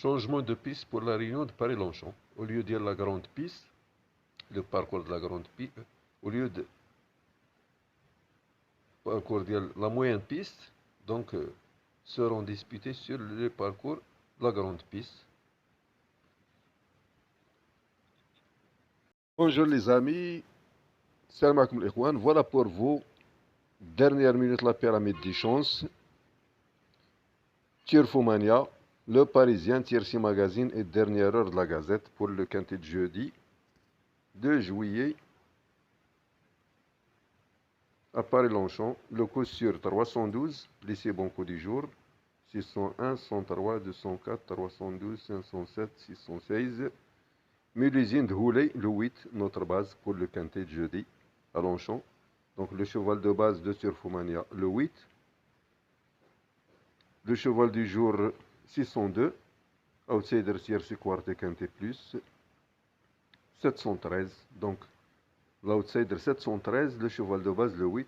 Changement de piste pour la réunion de Paris-Longchamp. Au lieu de la grande piste, le parcours de la grande piste, au lieu de parcours de la moyenne piste, donc seront disputés sur le parcours de la grande piste. Bonjour les amis, salam alaikum les ikhwan. Voilà pour vous, dernière minute la pyramide des chances. Turfomania, Le Parisien, TRC Magazine et dernière heure de la Gazette pour le quintet de jeudi 2 juillet à Paris-Longchamp. Le coup sur 312, lycée Banco du jour, 601, 103, 204, 312, 507, 616. Mélusine de Houlay, le 8, notre base pour le quintet de jeudi à Longchamp. Donc le cheval de base de Turfomania, le 8. Le cheval du jour 602, outsider CRC Quartet Quintet Plus 713. Donc l'outsider 713, le cheval de base le 8.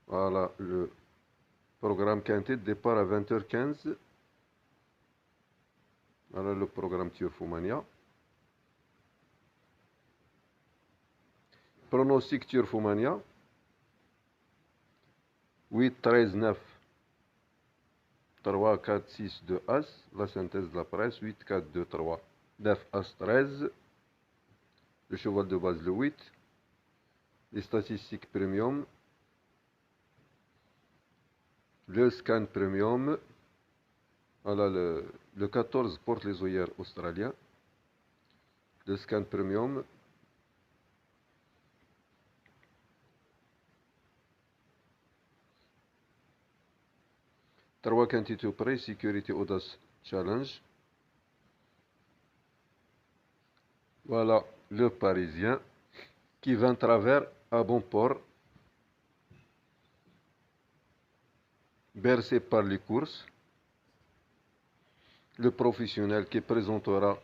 Voilà le programme Quintet de départ à 20h15. Voilà le programme Turfomania. Pronostic Turfomania 8, 13, 9. 3, 4, 6, 2, As, la synthèse de la presse, 8, 4, 2, 3, 9, As, 13, le cheval de base le 8, les statistiques premium, le scan premium, voilà le 14 porte les œillères australiens, le scan premium, Trois quantités près, sécurité audace challenge. Voilà le Parisien qui va en travers à bon port, bercé par les courses. Le professionnel qui présentera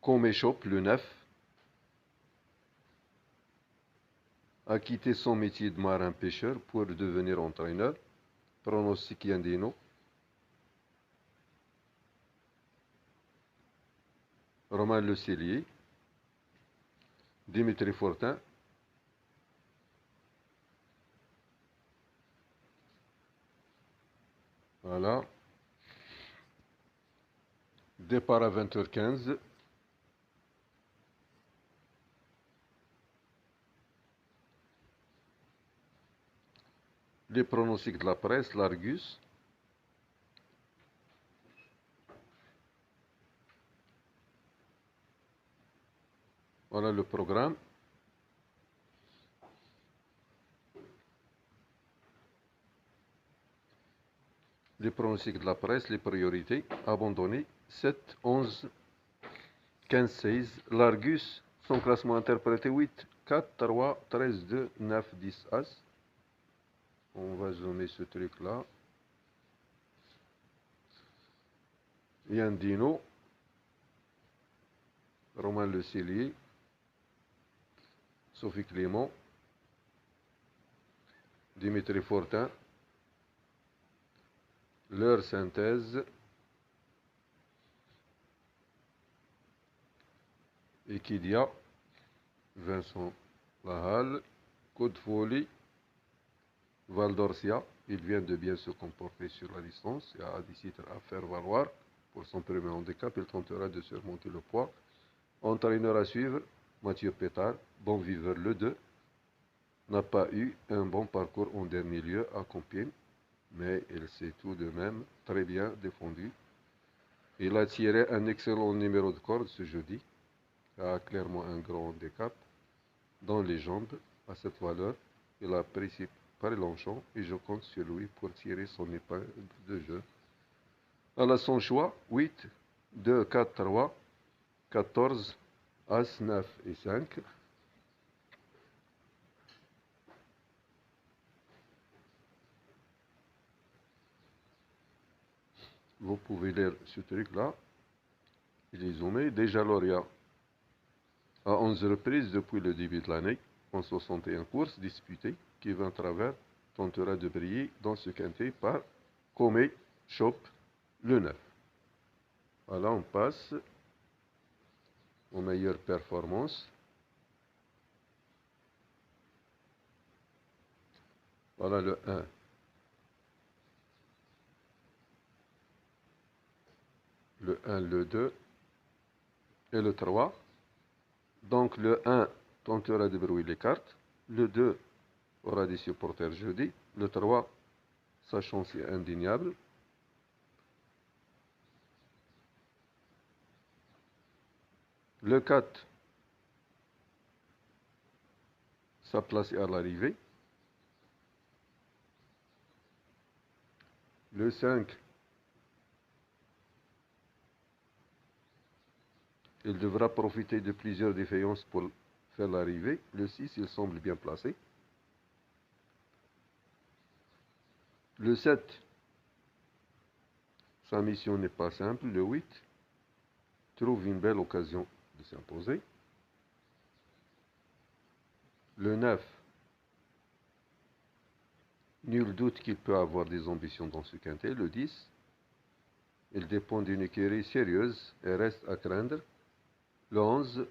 comme échoppe le 9 a quitté son métier de marin-pêcheur pour devenir entraîneur. Pronostic Yandino. Romain Le Cellier. Dimitri Fortin. Voilà. Départ à 20h15. Les pronostics de la presse, l'Argus. Voilà le programme. Les pronostics de la presse, les priorités. Abandonné. 7, 11, 15, 16. L'Argus, son classement interprété 8, 4, 3, 13, 2, 9, 10, As. On va zoomer ce truc-là. Yandino. Romain Le Cellier. Sophie Clément. Dimitri Fortin. Leur synthèse. Equidia. Vincent Lahalle. Code Folie. Val d'Orcia. Il vient de bien se comporter sur la distance. Il y a 10 titres à faire valoir. Pour son premier handicap, il tentera de surmonter le poids. Entraîneur à suivre, Mathieu Pétard. Bon viveur le 2. N'a pas eu un bon parcours en dernier lieu à Compiègne, mais il s'est tout de même très bien défendu. Il a tiré un excellent numéro de corde ce jeudi, a clairement un grand handicap dans les jambes. À cette valeur, il a apprécié Paris-Longchamp et je compte sur lui pour tirer son épingle de jeu. Elle a son choix, 8, 2, 4, 3, 14, As, 9 et 5. Vous pouvez lire ce truc-là. Il est zoomé. Déjà lauréat à 11 reprises depuis le début de l'année, en 61 courses disputées, qui va en travers tentera de briller dans ce quintet par Comé, chope le 9. Voilà, on passe aux meilleures performances. Voilà le 1. Le 1, le 2 et le 3. Donc le 1 tentera de brouiller les cartes. Le 2 aura des supporters jeudi. Le 3, sa chance est indéniable. Le 4, sa place est à l'arrivée. Le 5, il devra profiter de plusieurs défaillances pour faire l'arrivée. Le 6, il semble bien placé. Le 7, sa mission n'est pas simple. Le 8 trouve une belle occasion de s'imposer. Le 9, nul doute qu'il peut avoir des ambitions dans ce quintet. Le 10, il dépend d'une écurie sérieuse et reste à craindre. Le 11,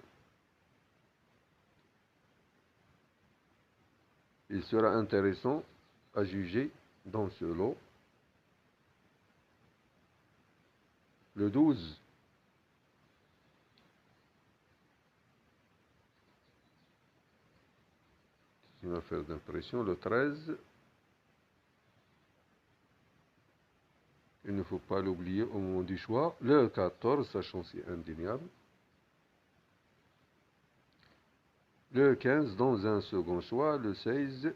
il sera intéressant à juger dans ce lot. Le 12, c'est une affaire d'impression. Le 13, il ne faut pas l'oublier au moment du choix. Le 14, sa chance est indéniable. Le 15, dans un second choix. Le 16,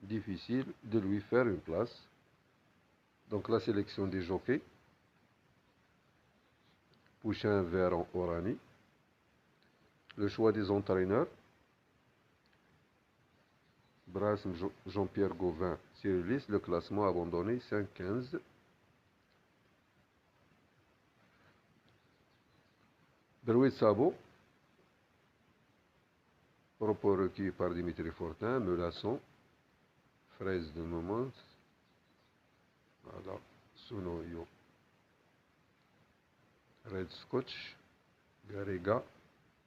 difficile de lui faire une place. Donc la sélection des jockeys. Pouchin, Véran, Orani. Le choix des entraîneurs. Brasse, Jean-Pierre Gauvin, Cyrilis. Le classement abandonné, 5-15. Drouet Sabo. Propos recueillis par Dimitri Fortin. Melasson. Fraise de moment. Voilà. Sunoyo. Red Scotch. Garega.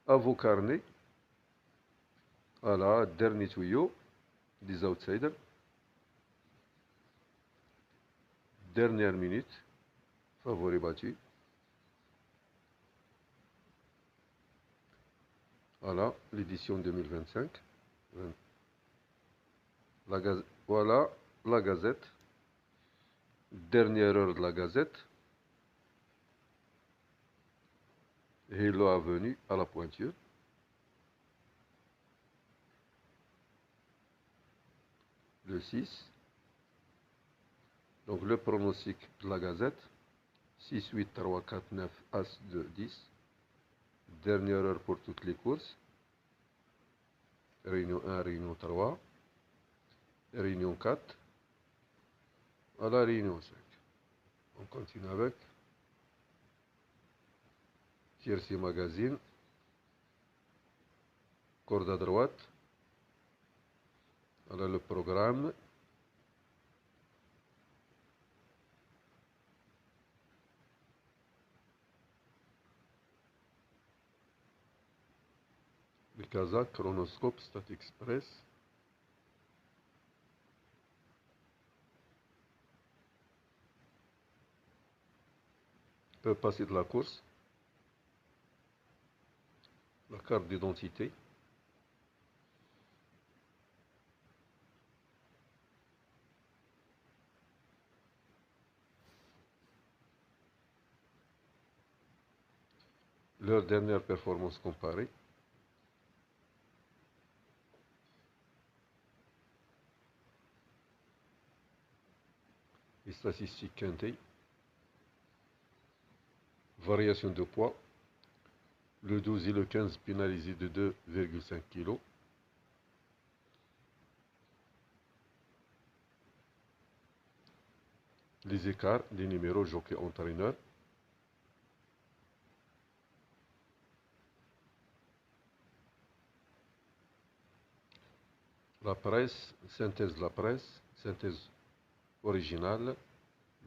Avocarné. Voilà. Dernier tuyau des outsiders. Dernière minute. Favori battu. Voilà, l'édition 2025. Voilà la Gazette. Dernière heure de la Gazette. Hello Avenue à la Pointure. Le 6. Donc le pronostic de la Gazette. 6, 8, 3, 4, 9, As, 2, 10. Dernière heure pour toutes les courses. Réunion 1, Réunion 3. Réunion 4. À la Réunion 5. On continue avec Tiercé Magazine. Corde à droite. Voilà le programme. Le Kazakh, Chronoscope, Stat Express. Peut passer de la course. La carte d'identité. Leur dernière performance comparée. Les statistiques quintées. Variation de poids. Le 12 et le 15 pénalisés de 2,5 kg. Les écarts des numéros jockey entraîneur. la presse, synthèse de la presse, synthèse originale,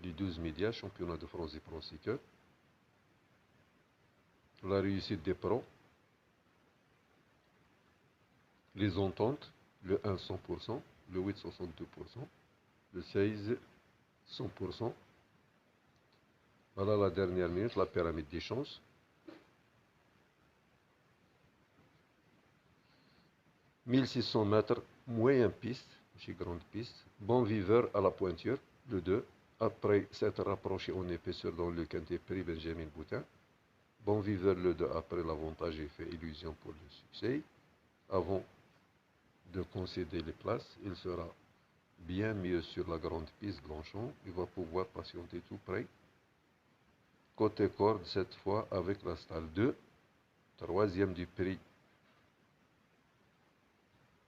les 12 médias, championnat de France et Pro Cycle, la réussite des pros, les ententes, le 1 100%, le 8 62%, le 16 100%. Voilà la dernière minute, la pyramide des chances. « 1600 mètres, moyen piste, chez grande piste. Bon viveur à la pointure, le 2. Après s'être rapproché en épaisseur dans le quintet prix Benjamin Boutin. Bon viveur, le 2. Après l'avantage et fait illusion pour le succès. Avant de concéder les places, il sera bien mieux sur la grande piste Blanchon. Il va pouvoir patienter tout près. Côté corde, cette fois avec la stalle 2. Troisième du prix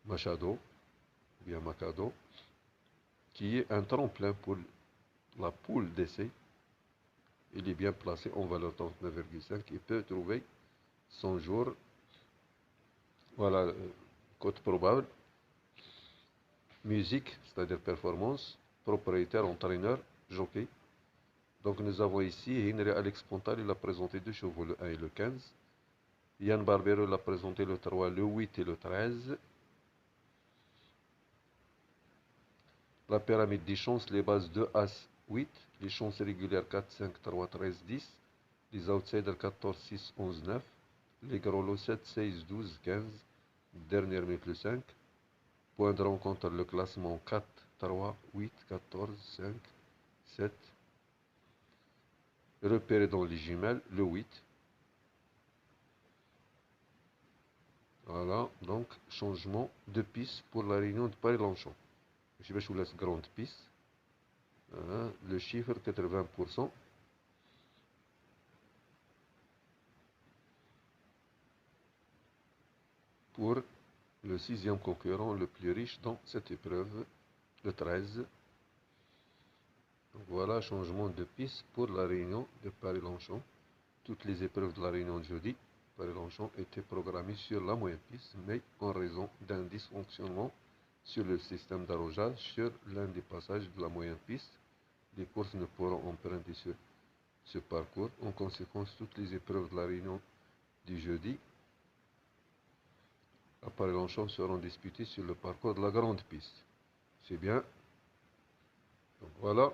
Machado, bien Macado, qui est un tremplin pour la poule d'essai. Il est bien placé en valeur 39,5 et peut trouver son jour. Voilà, cote probable. Musique, c'est-à-dire performance. Propriétaire, entraîneur, jockey. Donc nous avons ici Henry Alex Pontal, il a présenté 2 chevaux, le 1 et le 15. Yann Barbero l'a présenté le 3, le 8 et le 13. La pyramide des chances, les bases 2, As, 8. Les chances régulières 4, 5, 3, 13, 10. Les outsiders 14, 6, 11, 9. Les gros lots 7, 16, 12, 15. Dernière minute le 5. Point de rencontre, le classement 4, 3, 8, 14, 5, 7. Repéré dans les jumelles, le 8. Voilà, donc changement de piste pour la réunion de Paris-Longchamp. Je vais vous laisse grande piste. Voilà, le chiffre 80%. Pour le 6e concurrent le plus riche dans cette épreuve, le 13. Donc voilà, changement de piste pour la réunion de Paris-Longchamp. Toutes les épreuves de la réunion de jeudi, Paris-Longchamp étaient programmées sur la moyenne piste, mais en raison d'un dysfonctionnement sur le système d'arrosage sur l'un des passages de la moyenne piste, les courses ne pourront emprunter sur ce parcours. En conséquence, toutes les épreuves de la réunion du jeudi à Paris-Longchamp seront disputées sur le parcours de la grande piste. C'est bien. Donc voilà.